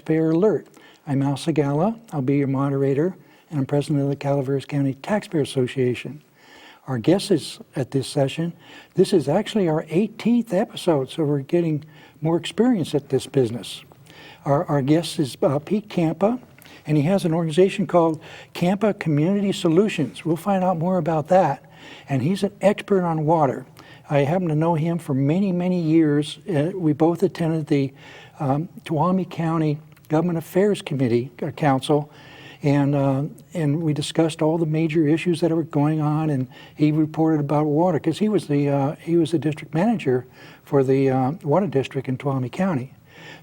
Taxpayer Alert. I'm Al Segalla. I'll be your moderator, and I'm president of the Calaveras County Taxpayer Association. Our guest is at this session. This is actually our 18th episode, so we're getting more experience at this business. Our guest is Pete Kampa, and he has an organization called Kampa Community Solutions. We'll find out more about that. And he's an expert on water. I happen to know him for many, many years. We both attended the Tuolumne County Government Affairs Committee Council, and we discussed all the major issues that were going on. And he reported about water because he was the district manager for the water district in Tuolumne County.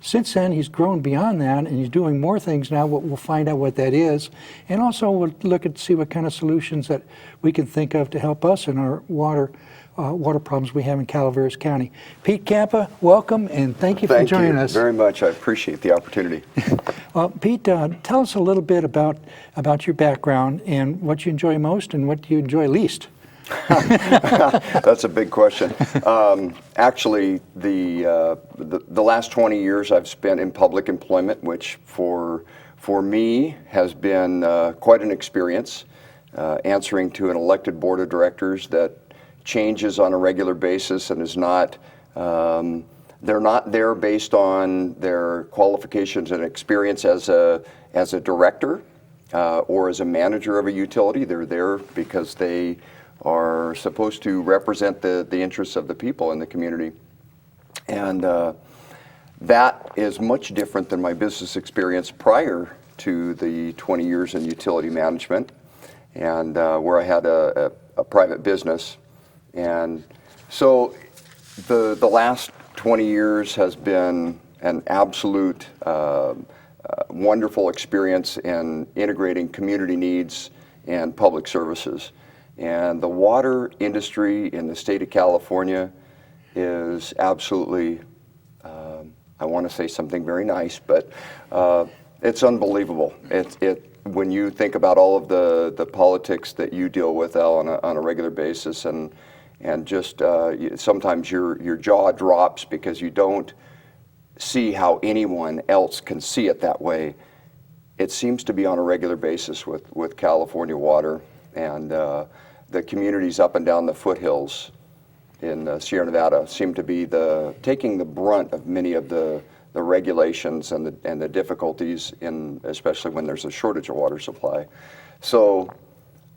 Since then, he's grown beyond that, and he's doing more things now. We'll find out what that is, and also we'll look at see what kind of solutions that we can think of to help us in our water problems we have in Calaveras County. Pete Kampa, welcome, and thank you for joining us. Thank you very much. I appreciate the opportunity. Well, Pete, tell us a little bit about your background and what you enjoy most and what you enjoy least. That's a big question. Actually, the last 20 years I've spent in public employment, which for me has been quite an experience, answering to an elected board of directors that changes on a regular basis and is not, they're not there based on their qualifications and experience as a director or as a manager of a utility. They're there because they are supposed to represent the interests of the people in the community. And that is much different than my business experience prior to the 20 years in utility management, and where I had a private business. And so the last 20 years has been an absolute wonderful experience in integrating community needs and public services. And the water industry in the state of California is absolutely, I want to say something very nice, but it's unbelievable. When you think about all of the politics that you deal with, Al, on a regular basis, and just sometimes your jaw drops because you don't see how anyone else can see it that way. It seems to be on a regular basis with California Water, and the communities up and down the foothills in Sierra Nevada seem to be taking the brunt of many of the regulations and the difficulties, especially when there's a shortage of water supply. So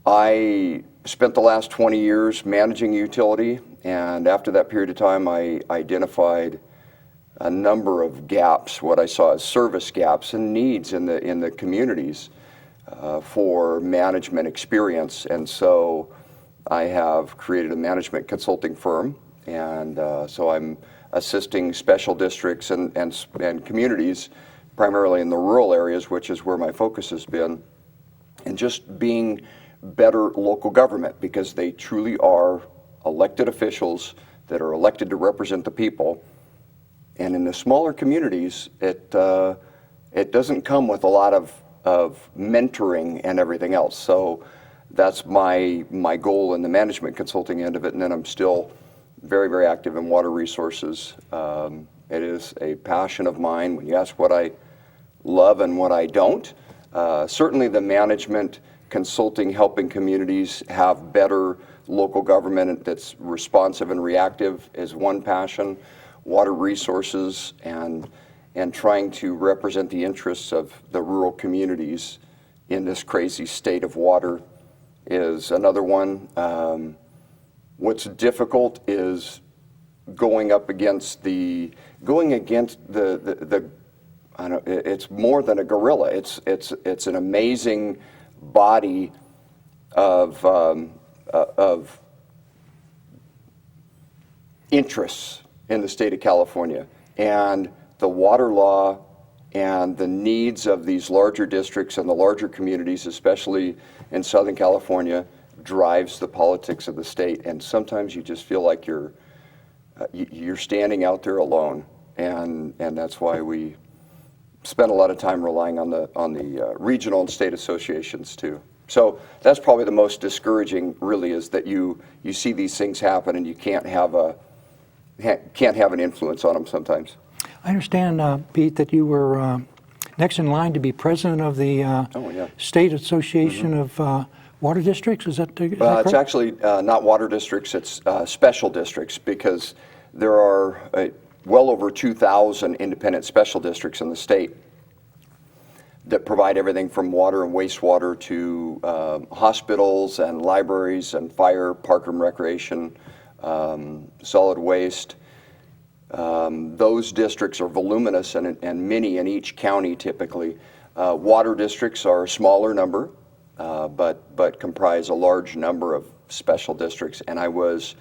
I spent the last 20 years managing utility, and after that period of time, I identified a number of gaps, what I saw as service gaps and needs in the communities for management experience. And so I have created a management consulting firm, and so I'm assisting special districts and communities, primarily in the rural areas, which is where my focus has been, and just being better local government, because they truly are elected officials that are elected to represent the people. And in the smaller communities, it doesn't come with a lot of mentoring and everything else. So that's my goal in the management consulting end of it. And then I'm still very, very active in water resources. It is a passion of mine. When you ask what I love and what I don't, certainly the management consulting, helping communities have better local government that's responsive and reactive is one passion. Water resources and trying to represent the interests of the rural communities in this crazy state of water is another one. What's difficult is going against the I don't know, it's more than a gorilla. It's an amazing body of interests in the state of California, and the water law and the needs of these larger districts and the larger communities, especially in Southern California, drives the politics of the state. And sometimes you just feel like you're standing out there alone, and that's why we spend a lot of time relying on the regional and state associations too. So that's probably the most discouraging, really, is that you see these things happen and you can't have an influence on them sometimes. I understand, Pete, that you were next in line to be president of the State Association of Water Districts. Is that correct? It's actually not water districts, it's special districts, because there are well over 2,000 independent special districts in the state that provide everything from water and wastewater to hospitals and libraries and fire, park and recreation, solid waste. Those districts are voluminous and many in each county typically. Water districts are a smaller number, but comprise a large number of special districts. And I was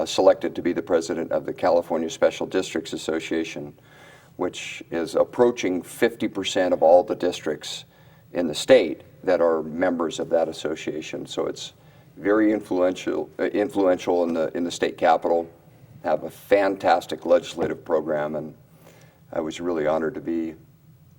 selected to be the president of the California Special Districts Association, which is approaching 50% of all the districts in the state that are members of that association. So it's very influential in the state capitol. Have a fantastic legislative program, and I was really honored to be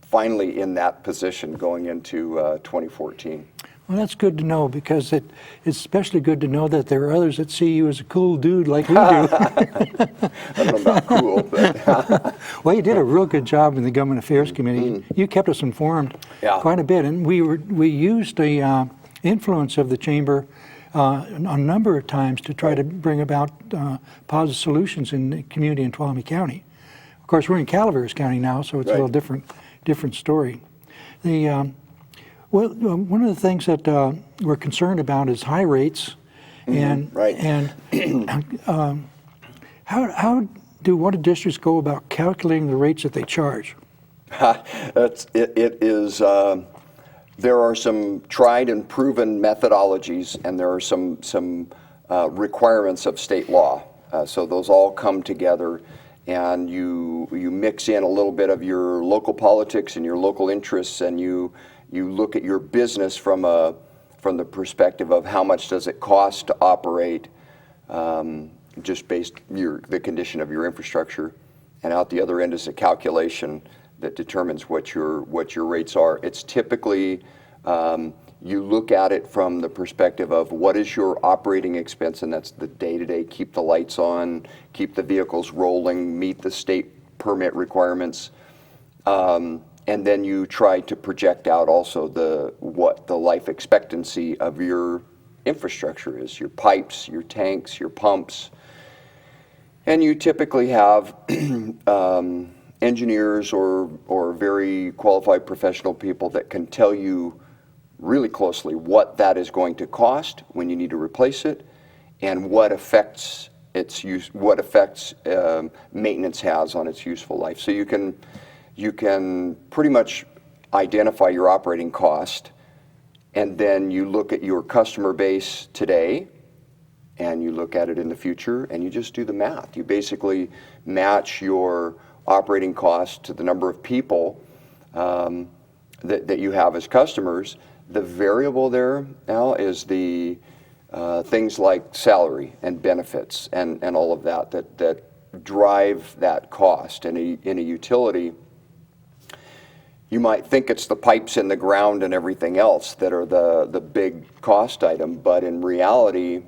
finally in that position going into 2014. Well, that's good to know, because it's especially good to know that there are others that see you as a cool dude like we do. I don't know about cool, but well, you did a real good job in the Government Affairs Committee. You kept us informed quite a bit, and we used the influence of the chamber a number of times to try to bring about positive solutions in the community in Tuolumne County. Of course, we're in Calaveras County now, so it's a little different story. Well, one of the things that we're concerned about is high rates, and how do water districts go about calculating the rates that they charge? There are some tried and proven methodologies, and there are some requirements of state law. So those all come together, and you mix in a little bit of your local politics and your local interests, and you look at your business from the perspective of how much does it cost to operate, just based the condition of your infrastructure, and out the other end is a calculation that determines what your rates are. It's typically you look at it from the perspective of what is your operating expense, and that's the day-to-day, keep the lights on, keep the vehicles rolling, meet the state permit requirements. And then you try to project out also what the life expectancy of your infrastructure is, your pipes, your tanks, your pumps. And you typically have engineers or very qualified professional people that can tell you really closely what that is going to cost when you need to replace it, and what effects its use, what effects maintenance has on its useful life. So you can pretty much identify your operating cost, and then you look at your customer base today, and you look at it in the future, and you just do the math. You basically match your operating cost to the number of people that you have as customers. The variable there, Al, is the things like salary and benefits and all of that drive that cost. And in a utility, you might think it's the pipes in the ground and everything else that are the big cost item, but in reality,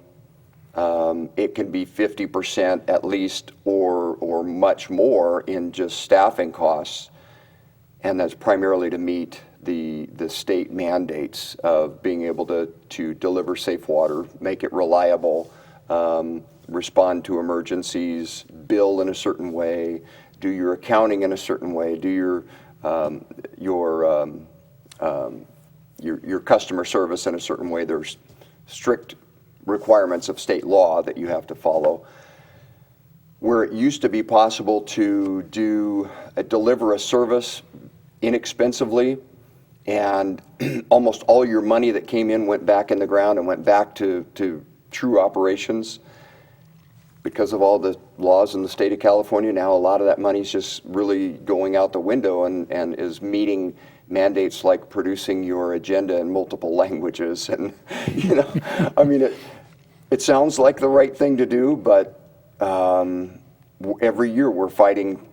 it can be 50% at least or much more in just staffing costs, and that's primarily to meet the state mandates of being able to deliver safe water, make it reliable, respond to emergencies, bill in a certain way, do your accounting in a certain way, do your customer service in a certain way. There's strict requirements of state law that you have to follow. Where it used to be possible to deliver a service inexpensively and almost all your money that came in went back in the ground and went back to true operations. Because of all the laws in the state of California, now a lot of that money is just really going out the window and is meeting mandates like producing your agenda in multiple languages. And, I mean, it sounds like the right thing to do, but every year we're fighting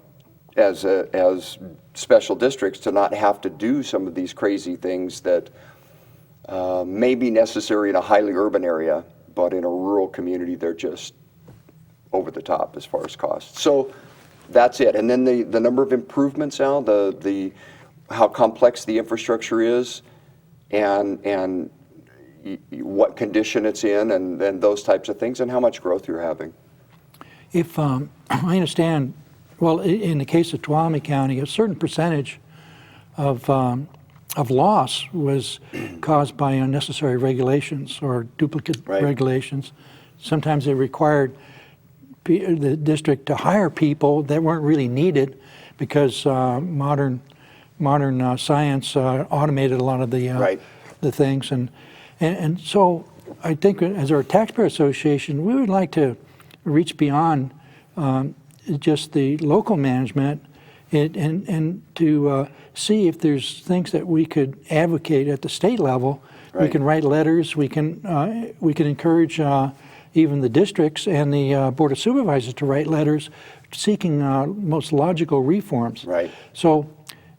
as special districts to not have to do some of these crazy things that may be necessary in a highly urban area, but in a rural community, they're just over the top as far as cost. So that's it. And then the number of improvements, Al, the how complex the infrastructure is, and what condition it's in, and those types of things, and how much growth you're having. If I understand, well, in the case of Tuolumne County, a certain percentage of loss was caused by unnecessary regulations or duplicate regulations. Sometimes they required the district to hire people that weren't really needed because modern science automated a lot of the things, and so I think as our Taxpayer Association, we would like to reach beyond just the local management and to see if there's things that we could advocate at the state level. We can write letters. We can encourage even the districts and the Board of Supervisors to write letters seeking most logical reforms. Right. So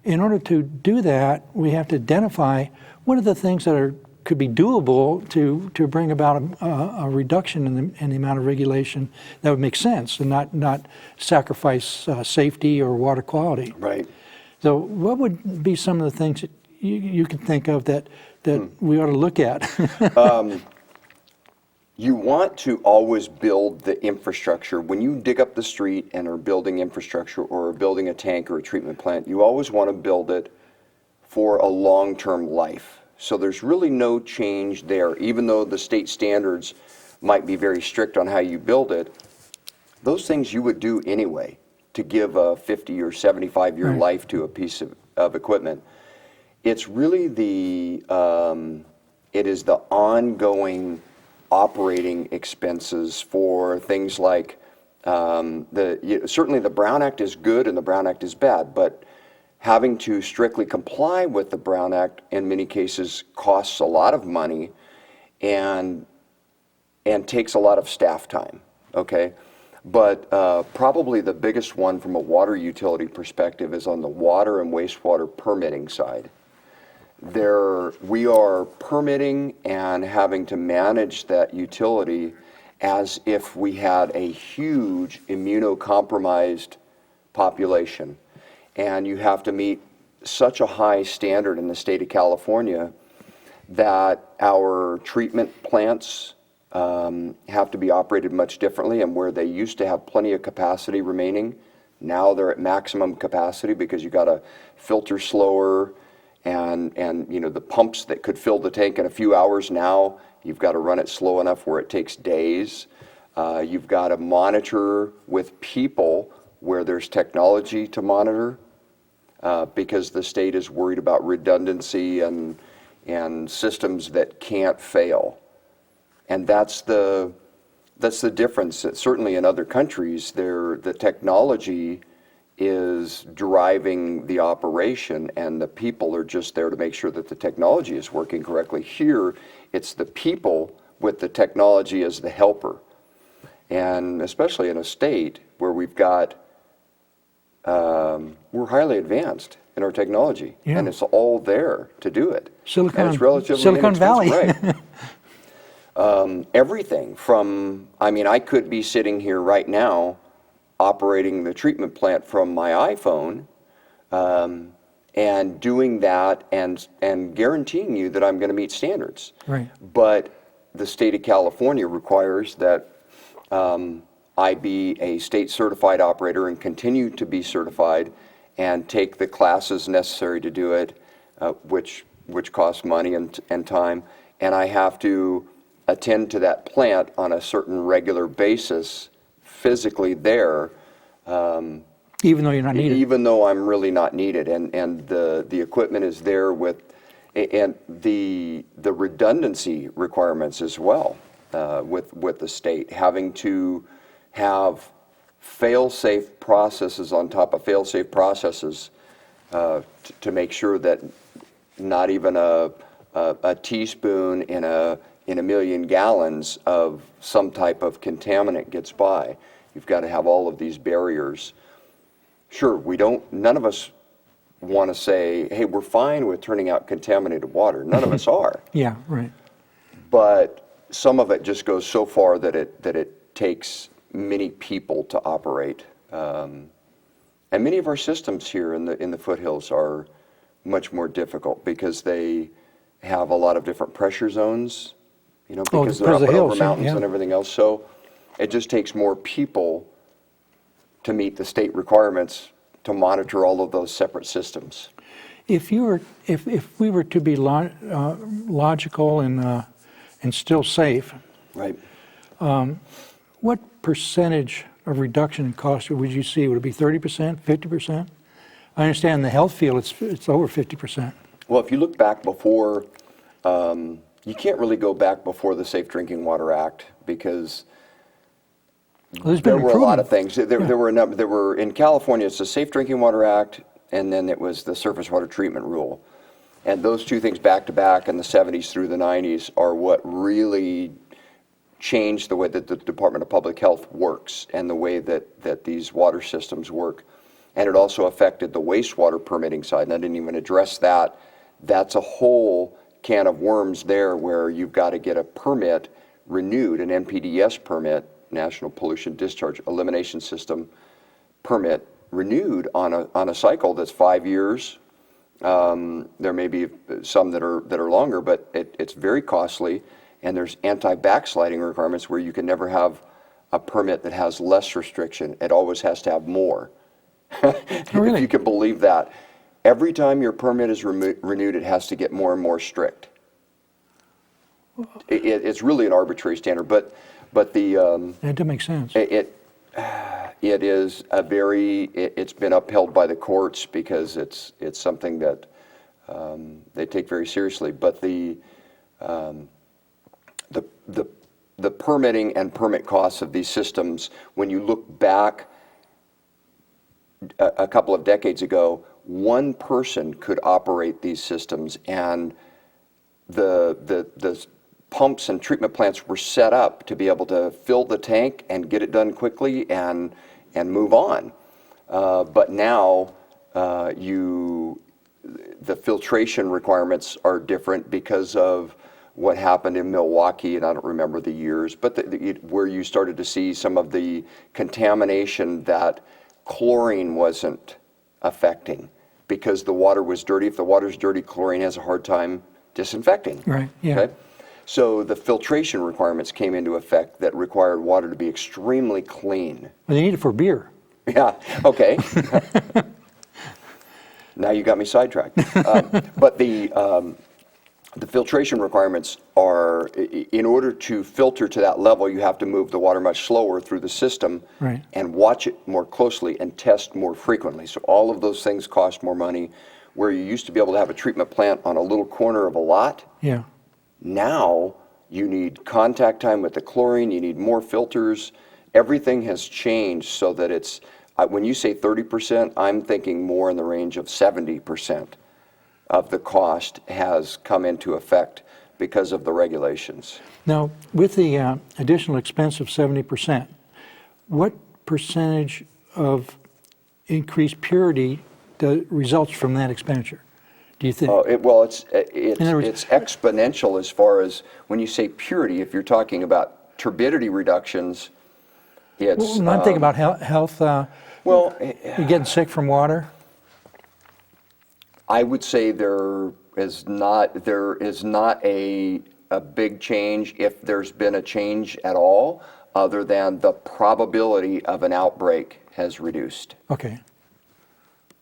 in order to do that, we have to identify what are the things that could be doable to bring about a reduction in the amount of regulation that would make sense and not sacrifice safety or water quality. Right. So what would be some of the things that you can think of that we ought to look at? You want to always build the infrastructure. When you dig up the street and are building infrastructure or are building a tank or a treatment plant, you always want to build it for a long-term life. So there's really no change there. Even though the state standards might be very strict on how you build it, those things you would do anyway to give a 50 or 75-year life to a piece of equipment. It's really it is the ongoing operating expenses for things like certainly the Brown Act is good and the Brown Act is bad, but having to strictly comply with the Brown Act in many cases costs a lot of money and takes a lot of staff time, okay? But probably the biggest one from a water utility perspective is on the water and wastewater permitting side. We are permitting and having to manage that utility as if we had a huge immunocompromised population. And you have to meet such a high standard in the state of California that our treatment plants have to be operated much differently, and where they used to have plenty of capacity remaining, now they're at maximum capacity because you got to filter slower. And the pumps that could fill the tank in a few hours, now you've got to run it slow enough where it takes days. You've got to monitor with people where there's technology to monitor because the state is worried about redundancy and systems that can't fail. And that's the difference. Certainly in other countries, the technology is driving the operation and the people are just there to make sure that the technology is working correctly. Here, it's the people with the technology as the helper. And especially in a state where we've got, we're highly advanced in our technology, and it's all there to do it. Silicon inexpensive, Valley. Right. Everything from, I could be sitting here right now operating the treatment plant from my iPhone and doing that and guaranteeing you that I'm going to meet standards. Right. But the state of California requires that I be a state certified operator and continue to be certified and take the classes necessary to do it, which costs money and time. And I have to attend to that plant on a certain regular basis, physically there, even though you're not needed. Even though I'm really not needed, and the equipment is there with And the redundancy requirements as well with the state, having to have fail-safe processes on top of fail-safe processes to make sure that not even a teaspoon in a million gallons of some type of contaminant gets by. You've got to have all of these barriers. Sure, none of us want to say, hey, we're fine with turning out contaminated water. None of us are. Yeah, right. But some of it just goes so far that it takes many people to operate. And many of our systems here in the foothills are much more difficult because they have a lot of different pressure zones, because they're up and over mountains and everything else. So it just takes more people to meet the state requirements to monitor all of those separate systems. If we were to be logical and still safe, Right. what percentage of reduction in cost would you see? Would it be 30%, 50%? I understand in the health field it's over 50%. Well, if you look back before, you can't really go back before the Safe Drinking Water Act because there were a lot of things. There were a number. There were in California. It's the Safe Drinking Water Act, and then it was the Surface Water Treatment Rule, and those two things back to back in the 70s through the 90s are what really changed the way that the Department of Public Health works and the way that these water systems work, and it also affected the wastewater permitting side. And I didn't even address that. That's a whole can of worms there, where you've got to get a permit renewed, an NPDES permit, National Pollution Discharge Elimination System permit, renewed on a cycle that's 5 years. There may be some that are longer, but it's very costly, and there's anti-backsliding requirements where you can never have a permit that has less restriction. It always has to have more. Really? If you can believe that. Every time your permit is renewed, it has to get more and more strict. It's really an arbitrary standard, but the That doesn't make sense. it is it's been upheld by the courts because it's something that they take very seriously. But the permitting and permit costs of these systems, when you look back a couple of decades ago, one person could operate these systems, and the pumps and treatment plants were set up to be able to fill the tank and get it done quickly and move on. But now the filtration requirements are different because of what happened in Milwaukee, and I don't remember the years, but where you started to see some of the contamination that chlorine wasn't affecting because the water was dirty. If the water's dirty, chlorine has a hard time disinfecting. Right, yeah. Okay? So the filtration requirements came into effect that required water to be extremely clean. Well, they need it for beer. Yeah, okay. Now you got me sidetracked. But the filtration requirements are, in order to filter to that level, you have to move the water much slower through the system, Right. and watch it more closely and test more frequently. So all of those things cost more money. Where you used to be able to have a treatment plant on a little corner of a lot, Yeah. now you need contact time with the chlorine, you need more filters. Everything has changed so that it's, when you say 30%, I'm thinking more in the range of 70% of the cost has come into effect because of the regulations. Now, with the additional expense of 70%, what percentage of increased purity results from that expenditure, do you think? It's other words- it's exponential as far as when you say purity. If you're talking about turbidity reductions, it's. Well, I'm thinking about health. Well, You getting sick from water? I would say there is not a big change, if there's been a change at all, other than the probability of an outbreak has reduced. Okay.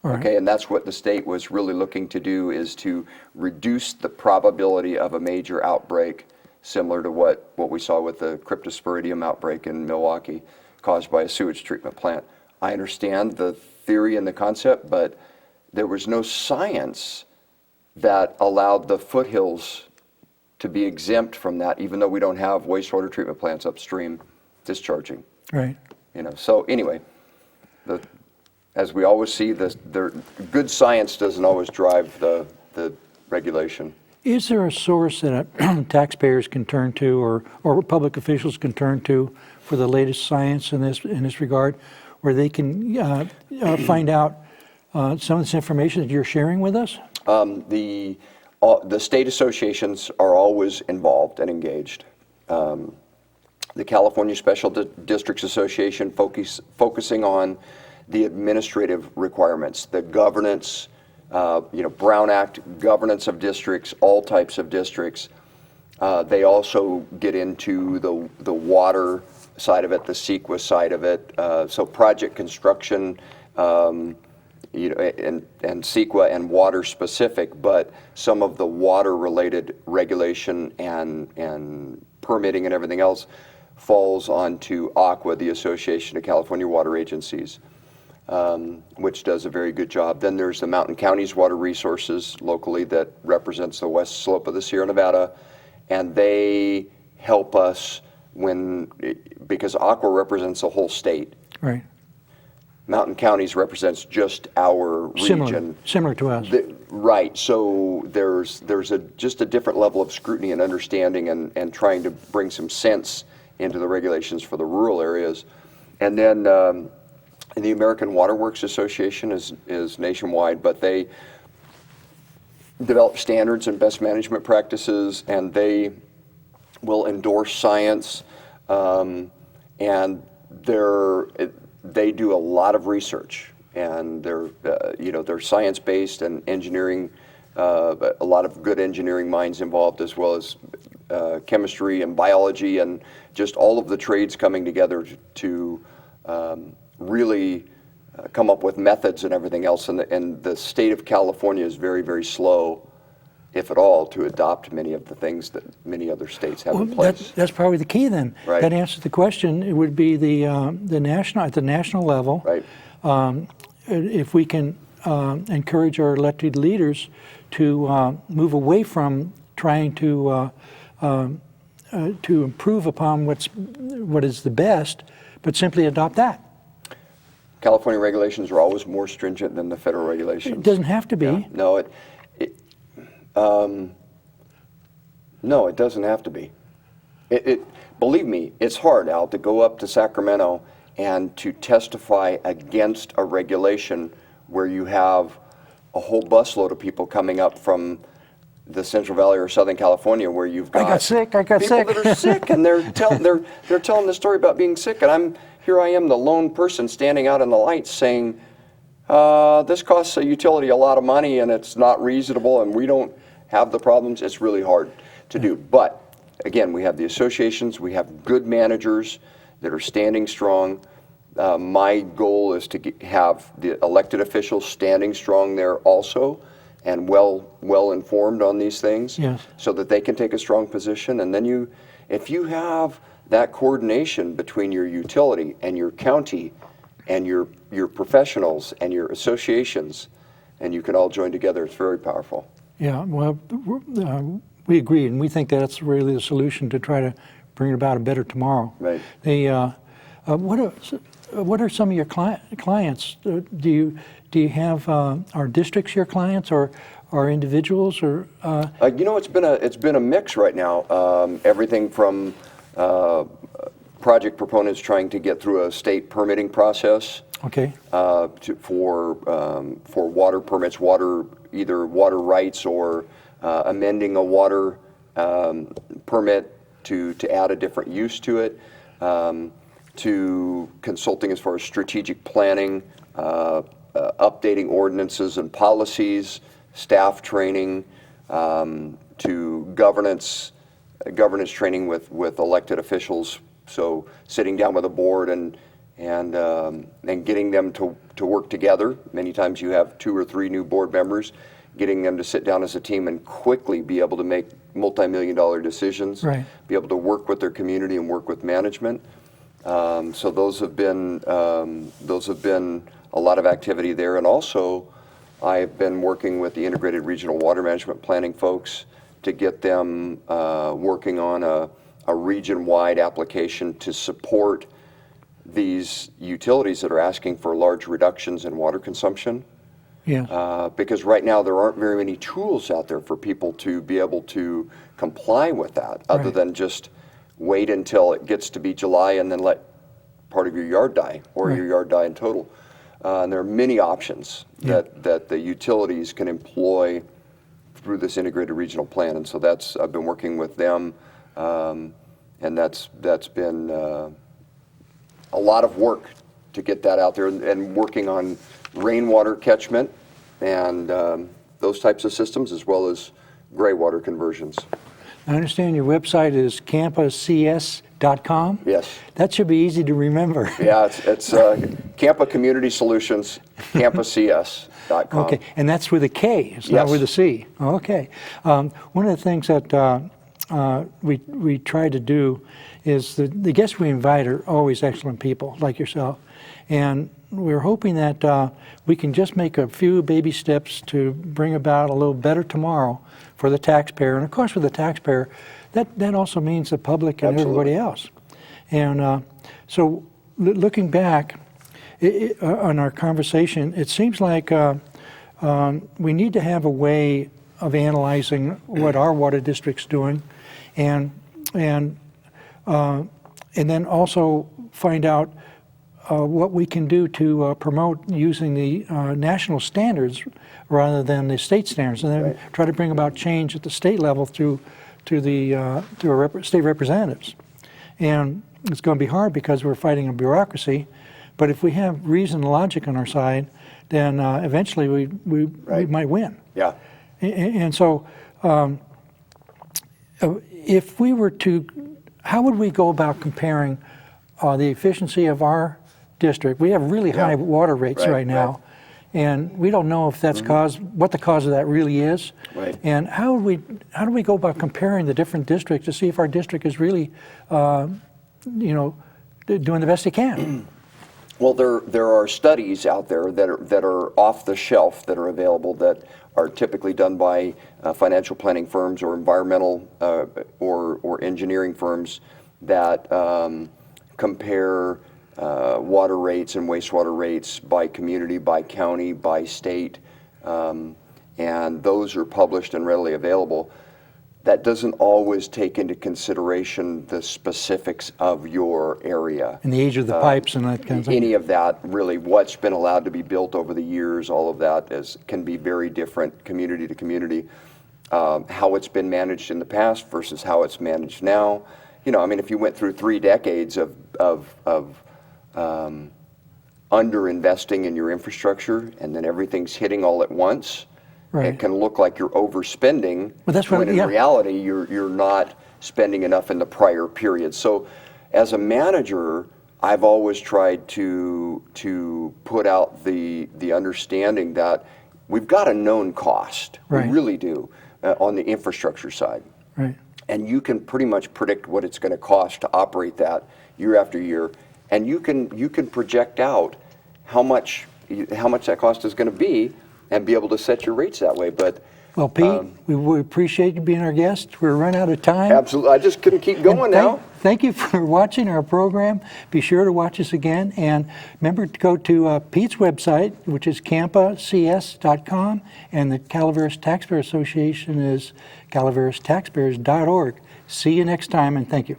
All right. Okay, and that's what the state was really looking to do, is to reduce the probability of a major outbreak, similar to what we saw with the cryptosporidium outbreak in Milwaukee, caused by a sewage treatment plant. I understand the theory and the concept, but there was no science that allowed the foothills to be exempt from that, even though we don't have wastewater treatment plants upstream discharging. Right. So anyway, as we always see, good science doesn't always drive the regulation. Is there a source that taxpayers can turn to, or public officials can turn to, for the latest science in this regard, where they can find out some of this information that you're sharing with us? The state associations are always involved and engaged. The California Special Districts Association focusing on the administrative requirements, the governance, Brown Act, governance of districts, all types of districts. They also get into the water side of it, the CEQA side of it, so project construction, and CEQA and water specific, but some of the water related regulation and permitting and everything else falls onto ACWA, the Association of California Water Agencies, which does a very good job. Then there's the Mountain Counties Water Resources locally that represents the west slope of the Sierra Nevada, and they help us because ACWA represents the whole state. Right. Mountain Counties represents just our region. Similar to us. Right. So there's just a different level of scrutiny and understanding and trying to bring some sense into the regulations for the rural areas. And then the American Water Works Association is nationwide, but they develop standards and best management practices, and they will endorse science, and they do a lot of research, and they're science-based and engineering, a lot of good engineering minds involved, as well as chemistry and biology, and just all of the trades coming together to really come up with methods and everything else. And the state of California is very, very slow, if at all, to adopt many of the things that many other states have in place. That's probably the key then. Right. That answers the question. It would be at the national level. Right. If we can encourage our elected leaders to move away from trying to improve upon what is the best, but simply adopt that. California regulations are always more stringent than the federal regulations. It doesn't have to be. Yeah. No, it doesn't have to be. Believe me, it's hard, Al, to go up to Sacramento and to testify against a regulation where you have a whole busload of people coming up from the Central Valley or Southern California, where you've got I got sick. people that are sick, and they're telling the story about being sick, and here I am, the lone person standing out in the lights saying, this costs a utility a lot of money, and it's not reasonable, and we don't have the problems. It's really hard to do. But again, we have the associations, we have good managers that are standing strong. My goal is to have the elected officials standing strong there also, and well informed on these things, yes, so that they can take a strong position. And then if you have that coordination between your utility and your county and your professionals and your associations, and you can all join together, it's very powerful. Yeah, well, we agree, and we think that's really the solution to try to bring about a better tomorrow. Right. What are some of your clients? Do you have our districts your clients, or individuals, or? It's been a mix right now. Everything from project proponents trying to get through a state permitting process. Okay. For water permits, either water rights or amending a water permit to add a different use to it, to consulting as far as strategic planning, updating ordinances and policies, staff training, to governance training with elected officials. So sitting down with a board and getting them to work together. Many times you have 2 or 3 new board members, getting them to sit down as a team and quickly be able to make multi-million-dollar decisions, right, be able to work with their community and work with management. So those have been a lot of activity there, and also I've been working with the Integrated Regional Water Management Planning folks to get them working on a region-wide application to support these utilities that are asking for large reductions in water consumption. Yeah. Because right now there aren't very many tools out there for people to be able to comply with that, other Right. than just wait until it gets to be July and then let part of your yard die, or Right. your yard die in total. And there are many options that the utilities can employ through this integrated regional plan, and so I've been working with them, and that's been a lot of work to get that out there, and working on rainwater catchment and those types of systems, as well as gray water conversions. I understand your website is kampacs.com. Yes. That should be easy to remember. Yeah, it's Kampa Community Solutions, kampacs.com. Okay, and that's with a K, it's not Yes. with a C. Okay. One of the things that we try to do is the guests we invite are always excellent people like yourself. And we're hoping that we can just make a few baby steps to bring about a little better tomorrow for the taxpayer. And of course, for the taxpayer, that also means the public and Absolutely. everybody else. And so looking back on our conversation, it seems like we need to have a way of analyzing what our water district's doing, and then also find out what we can do to promote using the national standards rather than the state standards, and then Right. try to bring about change at the state level to our state representatives. And it's going to be hard because we're fighting a bureaucracy, but if we have reason and logic on our side, then eventually we Right. might win. Yeah. And so if we were to, how would we go about comparing the efficiency of our district? We have really high water rates right now. Right. And we don't know if that's what the cause of that really is. Right. And how do we go about comparing the different districts to see if our district is really, doing the best it can? Well, there are studies out there that are off the shelf that are available, that are typically done by financial planning firms or environmental or engineering firms that compare water rates and wastewater rates by community, by county, by state, and those are published and readily available. That doesn't always take into consideration the specifics of your area. And the age of the pipes and that kind of thing? Any of that, really, what's been allowed to be built over the years, all of that can be very different community to community. How it's been managed in the past versus how it's managed now. If you went through 3 decades of under-investing in your infrastructure, and then everything's hitting all at once, Right. it can look like you're overspending, Well, that's what- when in yeah. reality you're not spending enough in the prior period. So as a manager, I've always tried to put out the understanding that we've got a known cost. Right. We really do, on the infrastructure side. Right. And you can pretty much predict what it's going to cost to operate that year after year, and you can project out how much that cost is going to be, and be able to set your rates that way. But Well, Pete, we appreciate you being our guest. We're running out of time. absolutely, I just couldn't keep going now. Thank you for watching our program. Be sure to watch us again. And remember to go to Pete's website, which is kampacs.com, and the Calaveras Taxpayer Association is calaveras.taxpayers.org. See you next time, and thank you.